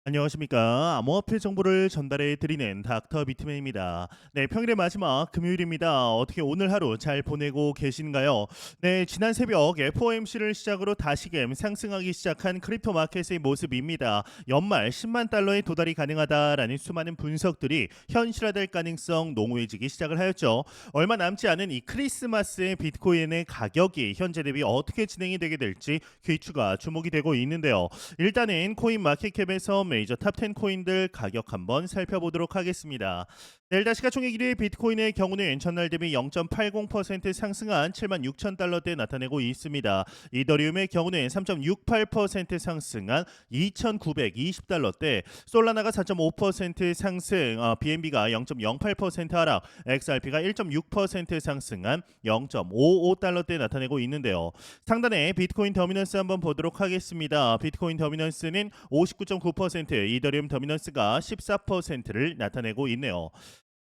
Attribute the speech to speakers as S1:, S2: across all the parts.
S1: 안녕하십니까. 암호화폐 정보를 전달해 드리는 닥터 비트맨입니다. 네, 평일의 마지막 금요일입니다. 어떻게 오늘 하루 잘 보내고 계신가요? 네, 지난 새벽 FOMC를 시작으로 다시금 상승하기 시작한 크립토 마켓의 모습입니다. 연말 10만 달러에 도달이 가능하다라는 수많은 분석들이 현실화될 가능성 농후해지기 시작을 하였죠. 얼마 남지 않은 이 크리스마스의 비트코인의 가격이 현재 대비 어떻게 진행이 되게 될지 귀추가 주목이 되고 있는데요. 일단은 코인 마켓캡에서 메이저 탑 10 코인들 가격 한번 살펴보도록 하겠습니다. 델다 시가총액 1위 비트코인의 경우는 전날 대비 0.80% 상승한 7만 6천 달러대 나타내고 있습니다. 이더리움의 경우는 3.68% 상승한 2,920달러대, 솔라나가 4.5% 상승, BNB가 0.08% 하락, XRP가 1.6% 상승한 0.55달러대 나타내고 있는데요. 상단에 비트코인 더미넌스 한번 보도록 하겠습니다. 비트코인 더미넌스는 59.9%, 이더리움 더미넌스가 14%를 나타내고 있네요.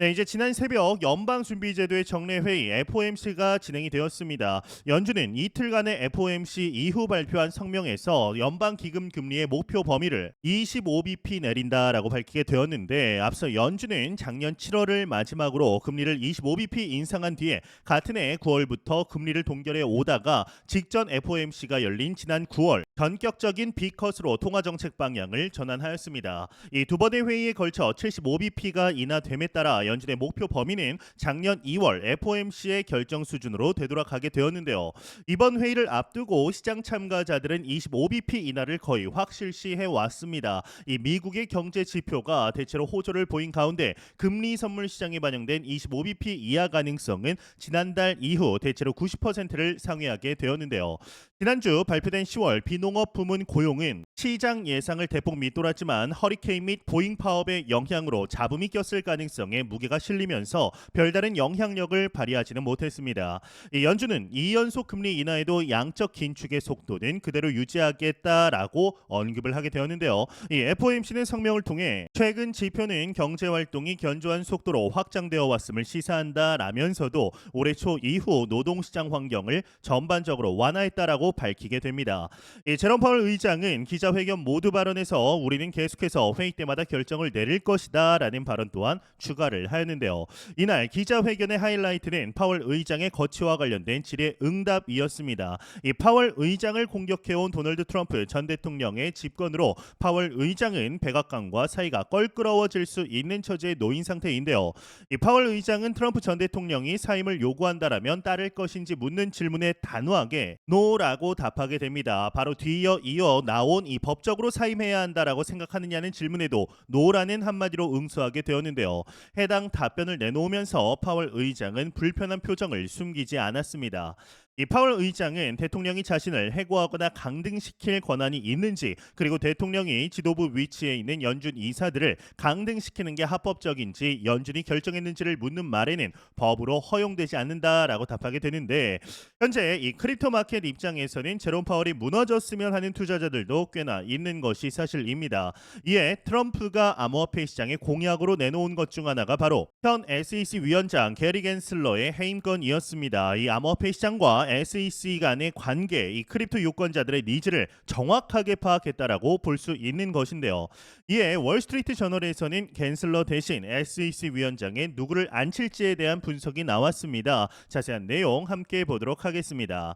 S1: 네, 이제 지난 새벽 연방준비제도의 정례회의 FOMC가 진행이 되었습니다. 연준은 이틀간의 FOMC 이후 발표한 성명에서 연방기금 금리의 목표 범위를 25bp 내린다라고 밝히게 되었는데, 앞서 연준은 작년 7월을 마지막으로 금리를 25bp 인상한 뒤에 같은 해 9월부터 금리를 동결해 오다가 직전 FOMC가 열린 지난 9월 전격적인 B컷으로 통화정책 방향을 전환하였습니다. 이 두 번의 회의에 걸쳐 75bp가 인하됨에 따라 연준의 목표 범위는 작년 2월 FOMC의 결정 수준으로 되돌아가게 되었는데요. 이번 회의를 앞두고 시장 참가자들은 25bp 인하를 거의 확실시해 왔습니다. 이 미국의 경제 지표가 대체로 호조를 보인 가운데 금리 선물 시장에 반영된 25bp 이하 가능성은 지난달 이후 대체로 90%를 상회하게 되었는데요. 지난주 발표된 10월 비농업 부문 고용은 시장 예상을 대폭 밑돌았지만 허리케인 및 보잉 파업의 영향으로 잡음이 꼈을 가능성에 무게가 실리면서 별다른 영향력을 발휘하지는 못했습니다. 이 연준은 2연속 금리 인하에도 양적 긴축의 속도는 그대로 유지하겠다라고 언급을 하게 되었는데요. 이 FOMC는 성명을 통해 최근 지표는 경제 활동이 견조한 속도로 확장되어 왔음을 시사한다라면서도 올해 초 이후 노동시장 환경을 전반적으로 완화했다라고 밝히게 됩니다. 제롬 파월 의장은 기자회견 모두 발언에서 우리는 계속해서 회의 때마다 결정을 내릴 것이다라는 발언 또한 추가를 하였는데요. 이날 기자회견의 하이라이트는 파월 의장의 거취와 관련된 질의 응답이었습니다. 이 파월 의장을 공격해온 도널드 트럼프 전 대통령의 집권으로 파월 의장은 백악관과 사이가 껄끄러워질 수 있는 처지에 놓인 상태인데요. 이 파월 의장은 트럼프 전 대통령이 사임을 요구한다라면 따를 것인지 묻는 질문에 단호하게 노라고 답하게 됩니다. 바로 이어 나온 이 법적으로 사임해야 한다라고 생각하느냐는 질문에도 노라는 한마디로 응수하게 되었는데요. 해당 답변을 내놓으면서 파월 의장은 불편한 표정을 숨기지 않았습니다. 이 파월 의장은 대통령이 자신을 해고하거나 강등시킬 권한이 있는지, 그리고 대통령이 지도부 위치에 있는 연준 이사들을 강등시키는 게 합법적인지 연준이 결정했는지를 묻는 말에는 법으로 허용되지 않는다라고 답하게 되는데, 현재 이 크립토 마켓 입장에서는 제롬 파월이 무너졌으면 하는 투자자들도 꽤나 있는 것이 사실입니다. 이에 트럼프가 암호화폐 시장에 공약으로 내놓은 것 중 하나가 바로 현 SEC 위원장 게리 겐슬러의 해임건이었습니다. 이 암호화폐 시장과 SEC 간의 관계, 이 크립토 유권자들의 니즈를 정확하게 파악했다라고 볼 수 있는 것인데요. 이에 월스트리트 저널에서는 겐슬러 대신 SEC 위원장에 누구를 앉힐지에 대한 분석이 나왔습니다. 자세한 내용 함께 보도록 하겠습니다.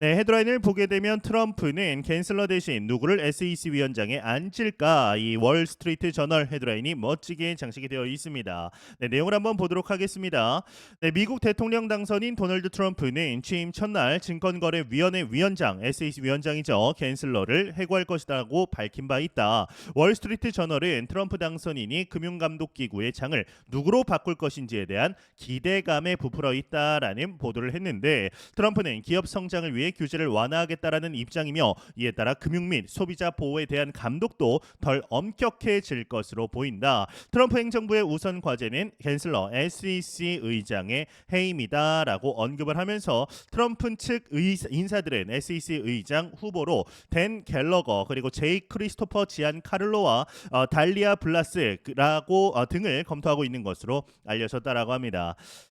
S1: 네, 헤드라인을 보게 되면 트럼프는 캔슬러 대신 누구를 SEC 위원장에 앉힐까, 이 월스트리트 저널 헤드라인이 멋지게 장식이 되어 있습니다. 네, 내용을 한번 보도록 하겠습니다. 네, 미국 대통령 당선인 도널드 트럼프는 취임 첫날 증권거래위원회 위원장, SEC 위원장이죠, 캔슬러를 해고할 것이라고 밝힌 바 있다. 월스트리트 저널은 트럼프 당선인이 금융감독기구의 장을 누구로 바꿀 것인지에 대한 기대감에 부풀어 있다라는 보도를 했는데, 트럼프는 기업 성장을 위해 규제를 완화하겠다라는 입장이며, 이에 따라 금융 및 소비자 보호에 대한 감독도 덜 엄격해질 것으로 보인다. 트럼프 행정부의 우선 과제는 겐슬러 SEC 의장의 해임이다라고 언급을 하면서 트럼프 측 인사들은 SEC 의장 후보로 댄 갤러거, 그리고 제이 크리스토퍼 지안 카를로와 달리아 블라스라고 등을 검토하고 있는 것으로 알려졌다라고 합니다.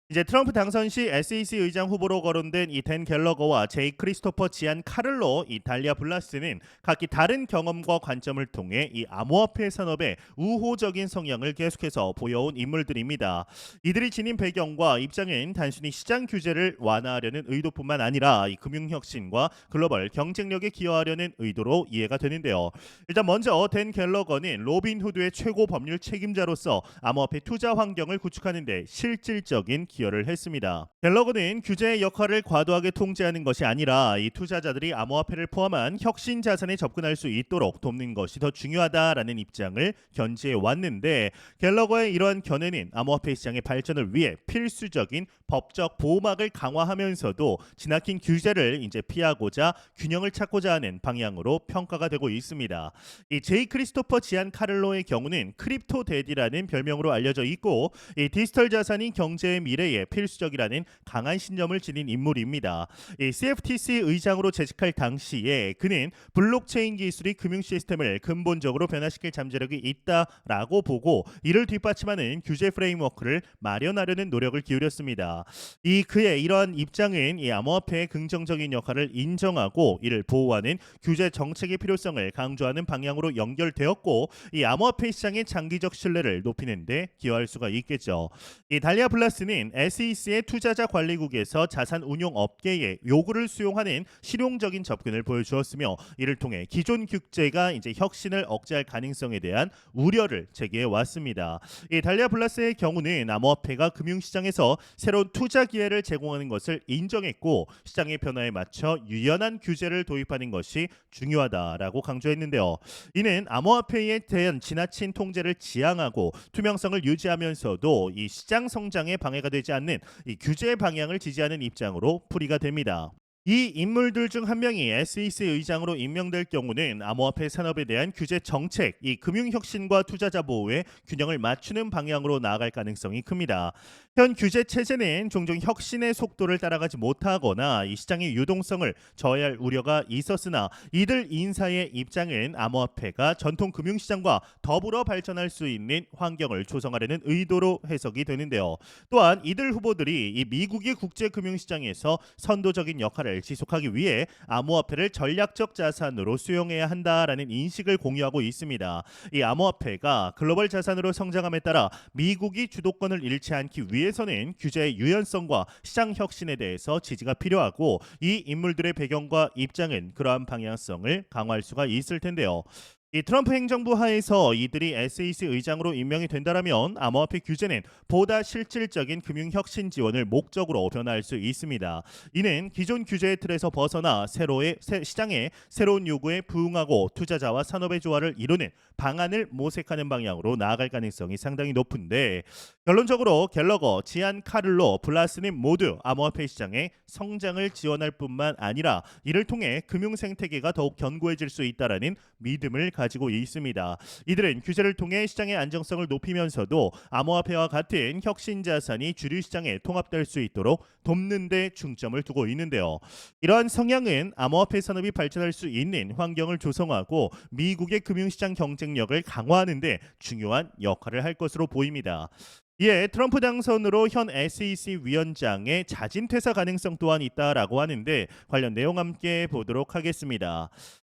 S1: 이제 트럼프 당선 시 SEC 의장 후보로 거론된 이 댄 갤러거와 제이 크리스토퍼 지안 카를로 이 달리아 블라스는 각기 다른 경험과 관점을 통해 이 암호화폐 산업의 우호적인 성향을 계속해서 보여온 인물들입니다. 이들이 지닌 배경과 입장은 단순히 시장 규제를 완화하려는 의도뿐만 아니라 이 금융 혁신과 글로벌 경쟁력에 기여하려는 의도로 이해가 되는데요. 일단 먼저 댄 갤러거는 로빈 후드의 최고 법률 책임자로서 암호화폐 투자 환경을 구축하는 데 실질적인 기여를 했습니다. 갤러거는 규제의 역할을 과도하게 통제하는 것이 아니라 이 투자자들이 암호화폐를 포함한 혁신 자산에 접근할 수 있도록 돕는 것이 더 중요하다라는 입장을 견지해 왔는데, 갤러거의 이러한 견해는 암호화폐 시장의 발전을 위해 필수적인 법적 보호막을 강화하면서도 지나친 규제를 이제 피하고자 균형을 찾고자 하는 방향으로 평가가 되고 있습니다. 이 제이 크리스토퍼 지안 카를로의 경우는 크립토 데디라는 별명으로 알려져 있고, 이 디지털 자산이 경제의 미래에 필수적이라는 강한 신념을 지닌 인물입니다. 이 CFTC 의장으로 재직할 당시에 그는 블록체인 기술이 금융 시스템을 근본적으로 변화시킬 잠재력이 있다라고 보고 이를 뒷받침하는 규제 프레임워크를 마련하려는 노력을 기울였습니다. 이 그의 이러한 입장은 이 암호화폐의 긍정적인 역할을 인정하고 이를 보호하는 규제 정책의 필요성을 강조하는 방향으로 연결되었고, 이 암호화폐 시장의 장기적 신뢰를 높이는 데 기여할 수가 있겠죠. 이 달리아 블라스는 SEC의 투자자 관리국에서 자산 운용 업계의 요구를 수용하는 실용적인 접근을 보여주었으며, 이를 통해 기존 규제가 이제 혁신을 억제할 가능성에 대한 우려를 제기해 왔습니다. 이 달리아 블라스의 경우는 암호화폐가 금융시장에서 새로운 투자 기회를 제공하는 것을 인정했고, 시장의 변화에 맞춰 유연한 규제를 도입하는 것이 중요하다라고 강조했는데요. 이는 암호화폐에 대한 지나친 통제를 지향하고 투명성을 유지하면서도 이 시장 성장에 방해가 되지 않는 이 규제 방향을 지지하는 입장으로 풀이가 됩니다. 이 인물들 중 한 명이 SEC 의장으로 임명될 경우는 암호화폐 산업에 대한 규제 정책, 이 금융 혁신과 투자자 보호의 균형을 맞추는 방향으로 나아갈 가능성이 큽니다. 현 규제 체제는 종종 혁신의 속도를 따라가지 못하거나 이 시장의 유동성을 저해할 우려가 있었으나, 이들 인사의 입장은 암호화폐가 전통 금융시장과 더불어 발전할 수 있는 환경을 조성하려는 의도로 해석이 되는데요. 또한 이들 후보들이 이 미국의 국제 금융시장에서 선도적인 역할을 지속하기 위해 암호화폐를 전략적 자산으로 수용해야 한다라는 인식을 공유하고 있습니다. 이 암호화폐가 글로벌 자산으로 성장함에 따라 미국이 주도권을 잃지 않기 위해서는 규제의 유연성과 시장 혁신에 대해서 지지가 필요하고, 이 인물들의 배경과 입장은 그러한 방향성을 강화할 수가 있을 텐데요. 이 트럼프 행정부 하에서 이들이 SEC 의장으로 임명이 된다라면 암호화폐 규제는 보다 실질적인 금융 혁신 지원을 목적으로 변화할 수 있습니다. 이는 기존 규제의 틀에서 벗어나 시장의 새로운 요구에 부응하고 투자자와 산업의 조화를 이루는 방안을 모색하는 방향으로 나아갈 가능성이 상당히 높은데, 결론적으로 갤러거, 지안 카를로, 블라스는 모두 암호화폐 시장의 성장을 지원할 뿐만 아니라 이를 통해 금융 생태계가 더욱 견고해질 수 있다라는 믿음을 가지고 있습니다. 이들은 규제를 통해 시장의 안정성을 높이면서도 암호화폐와 같은 혁신 자산이 주류 시장에 통합될 수 있도록 돕는 데 중점을 두고 있는데요. 이러한 성향은 암호화폐 산업이 발전할 수 있는 환경을 조성하고 미국의 금융시장 경쟁력을 강화하는 데 중요한 역할을 할 것으로 보입니다. 이에 트럼프 당선으로 현 SEC 위원장의 자진 퇴사 가능성 또한 있다라고 하는데, 관련 내용 함께 보도록 하겠습니다.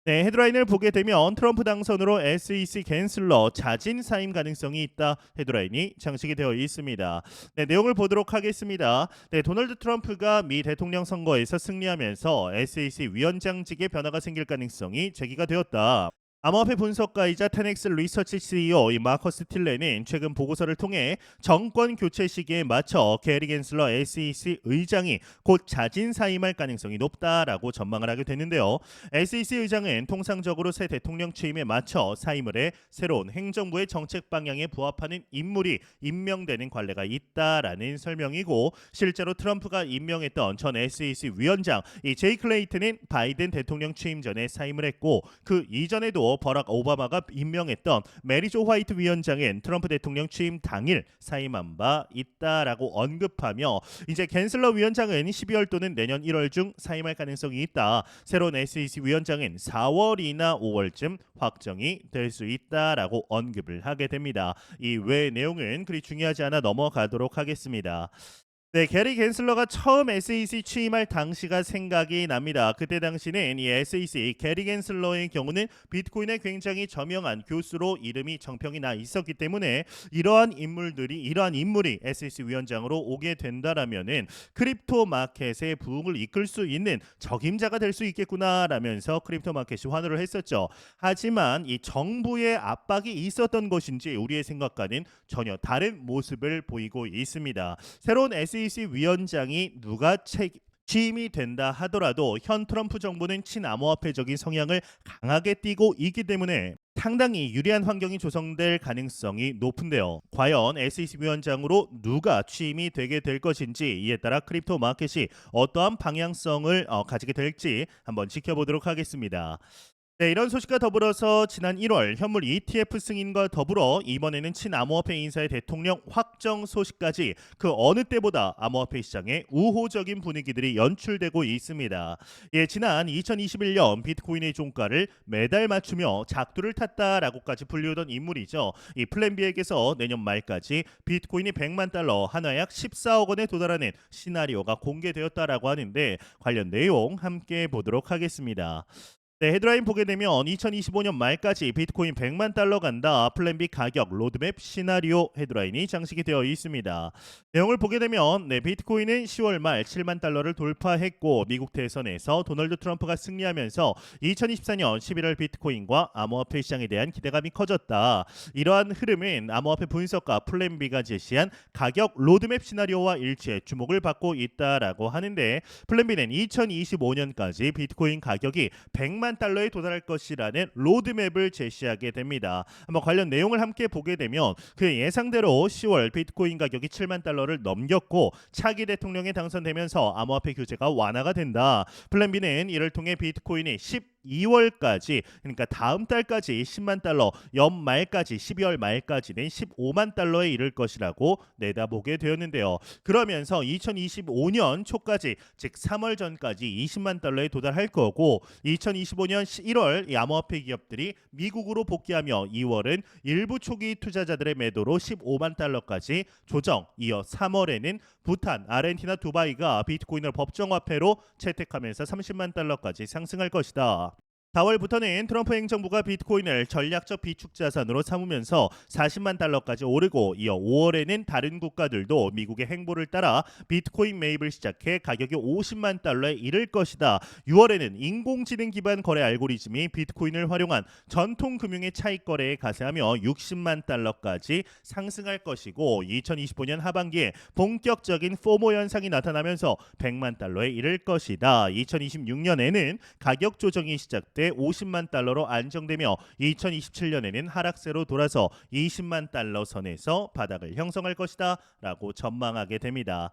S1: 네, 헤드라인을 보게 되면 트럼프 당선으로 SEC 갠슬러 자진 사임 가능성이 있다, 헤드라인이 장식이 되어 있습니다. 네, 내용을 보도록 하겠습니다. 네, 도널드 트럼프가 미 대통령 선거에서 승리하면서 SEC 위원장직에 변화가 생길 가능성이 제기가 되었다. 암호화폐 분석가이자 테넥스 리서치 CEO 이 마커스 틸레는 최근 보고서를 통해 정권 교체 시기에 맞춰 게리 갠슬러 SEC 의장이 곧 자진 사임할 가능성이 높다라고 전망을 하게 됐는데요. SEC 의장은 통상적으로 새 대통령 취임에 맞춰 사임을 해 새로운 행정부의 정책 방향에 부합하는 인물이 임명되는 관례가 있다라는 설명이고, 실제로 트럼프가 임명했던 전 SEC 위원장 이 제이 클레이튼은 바이든 대통령 취임 전에 사임을 했고, 그 이전에도 버락 오바마가 임명했던 메리조 화이트 위원장은 트럼프 대통령 취임 당일 사임한 바 있다라고 언급하며, 이제 갠슬러 위원장은 12월 또는 내년 1월 중 사임할 가능성이 있다. 새로운 SEC 위원장은 4월이나 5월쯤 확정이 될 수 있다라고 언급을 하게 됩니다. 이 외의 내용은 그리 중요하지 않아 넘어가도록 하겠습니다. 네, 게리 갠슬러가 처음 SEC 취임할 당시가 생각이 납니다. 그때 당시는 이 SEC 게리 갠슬러의 경우는 비트코인에 굉장히 저명한 교수로 이름이 정평이 나 있었기 때문에 이러한 인물이 SEC 위원장으로 오게 된다라면은 크립토 마켓의 부흥을 이끌 수 있는 적임자가 될 수 있겠구나라면서 크립토 마켓이 환호를 했었죠. 하지만 이 정부의 압박이 있었던 것인지 우리의 생각과는 전혀 다른 모습을 보이고 있습니다. 새로운 SEC 위원장이 취임이 된다 하더라도 현 트럼프 정부는 친암호화폐적인 성향을 강하게 띠고 있기 때문에 상당히 유리한 환경이 조성될 가능성이 높은데요. 과연 SEC 위원장으로 누가 취임이 되게 될 것인지 이에 따라 크립토 마켓이 어떠한 방향성을 가지게 될지 한번 지켜보도록 하겠습니다. 네, 이런 소식과 더불어서 지난 1월 현물 ETF 승인과 더불어 이번에는 친암호화폐 인사의 대통령 확정 소식까지 그 어느 때보다 암호화폐 시장에 우호적인 분위기들이 연출되고 있습니다. 예, 지난 2021년 비트코인의 종가를 매달 맞추며 작두를 탔다라고까지 불리우던 인물이죠. 이 플랜비에게서 내년 말까지 비트코인이 100만 달러, 하나에 약 14억 원에 도달하는 시나리오가 공개되었다라고 하는데 관련 내용 함께 보도록 하겠습니다. 네, 헤드라인 보게 되면 2025년 말까지 비트코인 100만 달러 간다. 플랜 B 가격 로드맵 시나리오 헤드라인이 장식이 되어 있습니다. 내용을 보게 되면 비트코인은 10월 말 7만 달러를 돌파했고 미국 대선에서 도널드 트럼프가 승리하면서 2024년 11월 비트코인과 암호화폐 시장에 대한 기대감이 커졌다. 이러한 흐름은 암호화폐 분석가 플랜 B가 제시한 가격 로드맵 시나리오와 일치해 주목을 받고 있다라고 하는데 플랜 B는 2025년까지 비트코인 가격이 100만 달러에 도달할 것이라는 로드맵을 제시하게 됩니다. 한번 관련 내용을 함께 보게 되면 그 예상대로 10월 비트코인 가격이 7만 달러를 넘겼고 차기 대통령에 당선되면서 암호화폐 규제가 완화가 된다. 플랜 B는 이를 통해 비트코인이 12월까지 그러니까 다음 달까지 10만 달러, 연말까지 12월 말까지는 15만 달러에 이를 것이라고 내다보게 되었는데요. 그러면서 2025년 초까지 즉 3월 전까지 20만 달러에 도달할 거고 2025년 1월 이 암호화폐 기업들이 미국으로 복귀하며 2월은 일부 초기 투자자들의 매도로 15만 달러까지 조정. 이어 3월에는 부탄, 아르헨티나, 두바이가 비트코인을 법정화폐로 채택하면서 30만 달러까지 상승할 것이다. 4월부터는 트럼프 행정부가 비트코인을 전략적 비축 자산으로 삼으면서 40만 달러까지 오르고 이어 5월에는 다른 국가들도 미국의 행보를 따라 비트코인 매입을 시작해 가격이 50만 달러에 이를 것이다. 6월에는 인공지능 기반 거래 알고리즘이 비트코인을 활용한 전통 금융의 차익 거래에 가세하며 60만 달러까지 상승할 것이고 2025년 하반기에 본격적인 포모 현상이 나타나면서 100만 달러에 이를 것이다. 2026년에는 가격 조정이 시작돼 50만 달러로 안정되며 2027년에는 하락세로 돌아서 20만 달러 선에서 바닥을 형성할 것이다라고 전망하게 됩니다.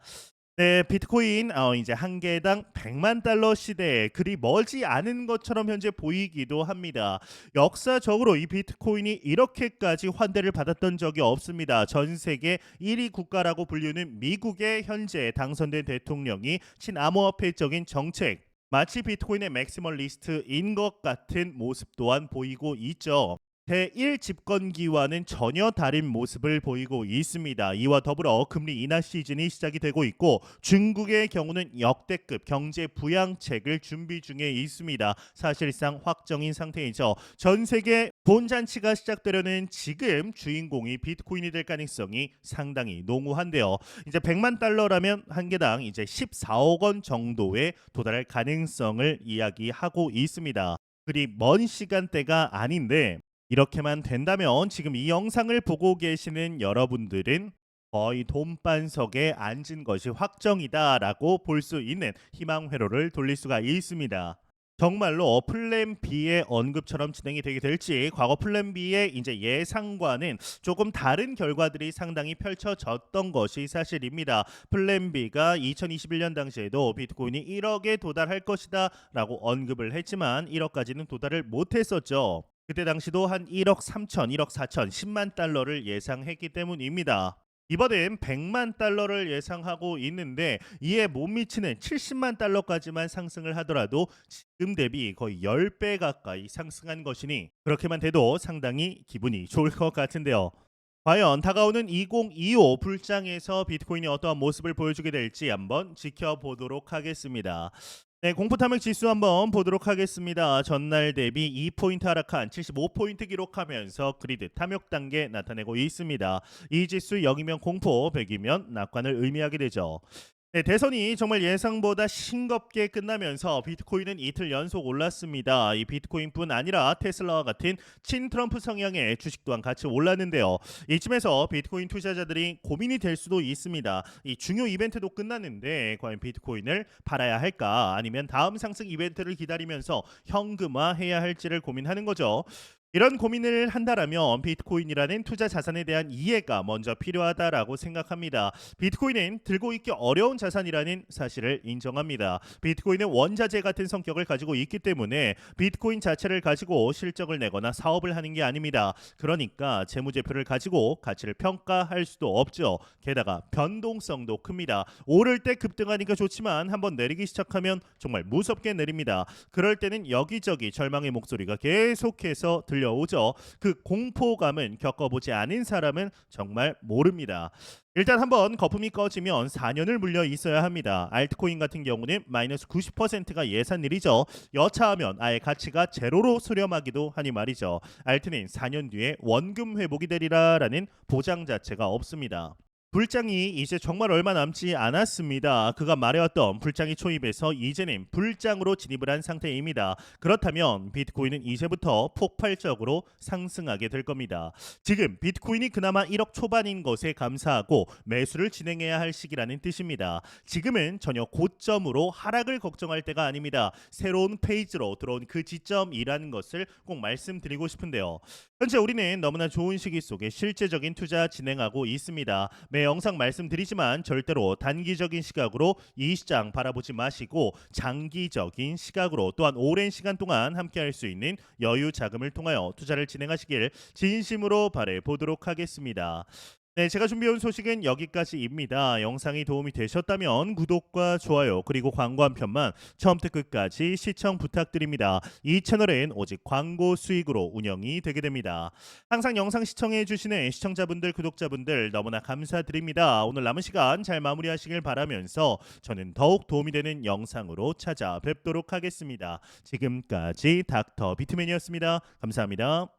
S1: 네, 비트코인 이제 한 개당 100만 달러 시대에 그리 멀지 않은 것처럼 현재 보이기도 합니다. 역사적으로 이 비트코인이 이렇게까지 환대를 받았던 적이 없습니다. 전 세계 1위 국가라고 불리는 미국의 현재 당선된 대통령이 친암호화폐적인 정책 마치 비트코인의 맥시멀리스트인 것 같은 모습 또한 보이고 있죠. 제1 집권기와는 전혀 다른 모습을 보이고 있습니다. 이와 더불어 금리 인하 시즌이 시작이 되고 있고 중국의 경우는 역대급 경제 부양책을 준비 중에 있습니다. 사실상 확정인 상태이죠. 전 세계 본잔치가 시작되려는 지금 주인공이 비트코인이 될 가능성이 상당히 농후한데요. 이제 100만 달러라면 한 개당 이제 14억 원 정도에 도달할 가능성을 이야기하고 있습니다. 그리 먼 시간대가 아닌데 이렇게만 된다면 지금 이 영상을 보고 계시는 여러분들은 거의 돈반석에 앉은 것이 확정이다라고 볼 수 있는 희망 회로를 돌릴 수가 있습니다. 정말로 플랜 B의 언급처럼 진행이 되게 될지 과거 플랜 B의 이제 예상과는 조금 다른 결과들이 상당히 펼쳐졌던 것이 사실입니다. 플랜 B가 2021년 당시에도 비트코인이 1억에 도달할 것이다라고 언급을 했지만 1억까지는 도달을 못했었죠. 그때 당시도 한 1억 3천, 1억 4천, 10만 달러를 예상했기 때문입니다. 이번엔 100만 달러를 예상하고 있는데 이에 못 미치는 70만 달러까지만 상승을 하더라도 지금 대비 거의 10배 가까이 상승한 것이니 그렇게만 돼도 상당히 기분이 좋을 것 같은데요. 과연 다가오는 2025 불장에서 비트코인이 어떠한 모습을 보여주게 될지 한번 지켜보도록 하겠습니다. 네, 공포탐욕 지수 한번 보도록 하겠습니다. 전날 대비 2포인트 하락한 75포인트 기록하면서 그리드 탐욕 단계 나타내고 있습니다. 이 지수 0이면 공포, 100이면 낙관을 의미하게 되죠. 네, 대선이 정말 예상보다 싱겁게 끝나면서 비트코인은 이틀 연속 올랐습니다. 이 비트코인뿐 아니라 테슬라와 같은 친트럼프 성향의 주식 또한 같이 올랐는데요. 이쯤에서 비트코인 투자자들이 고민이 될 수도 있습니다. 이 중요 이벤트도 끝났는데 과연 비트코인을 팔아야 할까 아니면 다음 상승 이벤트를 기다리면서 현금화해야 할지를 고민하는 거죠. 이런 고민을 한다라면 비트코인이라는 투자 자산에 대한 이해가 먼저 필요하다라고 생각합니다. 비트코인은 들고 있기 어려운 자산이라는 사실을 인정합니다. 비트코인은 원자재 같은 성격을 가지고 있기 때문에 비트코인 자체를 가지고 실적을 내거나 사업을 하는 게 아닙니다. 그러니까 재무제표를 가지고 가치를 평가할 수도 없죠. 게다가 변동성도 큽니다. 오를 때 급등하니까 좋지만 한번 내리기 시작하면 정말 무섭게 내립니다. 그럴 때는 여기저기 절망의 목소리가 계속해서 들려오죠. 그 공포감은 겪어보지 않은 사람은 정말 모릅니다. 일단 한번 거품이 꺼지면 4년을 물려 있어야 합니다. 알트코인 같은 경우는 마이너스 90%가 예산일이죠. 여차하면 아예 가치가 제로로 수렴하기도 하니 말이죠. 알트는 4년 뒤에 원금 회복이 되리라라는 보장 자체가 없습니다. 불장이 이제 정말 얼마 남지 않았습니다. 그가 말해왔던 불장이 초입에서 이제는 불장으로 진입을 한 상태입니다. 그렇다면 비트코인은 이제부터 폭발적으로 상승하게 될 겁니다. 지금 비트코인이 그나마 1억 초반인 것에 감사하고 매수를 진행해야 할 시기라는 뜻입니다. 지금은 전혀 고점으로 하락을 걱정할 때가 아닙니다. 새로운 페이지로 들어온 그 지점이라는 것을 꼭 말씀드리고 싶은데요. 현재 우리는 너무나 좋은 시기 속에 실제적인 투자 진행하고 있습니다. 매 영상 말씀드리지만 절대로 단기적인 시각으로 이 시장 바라보지 마시고 장기적인 시각으로 또한 오랜 시간 동안 함께할 수 있는 여유 자금을 통하여 투자를 진행하시길 진심으로 바래 보도록 하겠습니다. 네, 제가 준비해온 소식은 여기까지입니다. 영상이 도움이 되셨다면 구독과 좋아요 그리고 광고 한 편만 처음부터 끝까지 시청 부탁드립니다. 이 채널은 오직 광고 수익으로 운영이 되게 됩니다. 항상 영상 시청해 주시는 시청자분들 구독자분들 너무나 감사드립니다. 오늘 남은 시간 잘 마무리하시길 바라면서 저는 더욱 도움이 되는 영상으로 찾아뵙도록 하겠습니다. 지금까지 닥터 비트맨이었습니다. 감사합니다.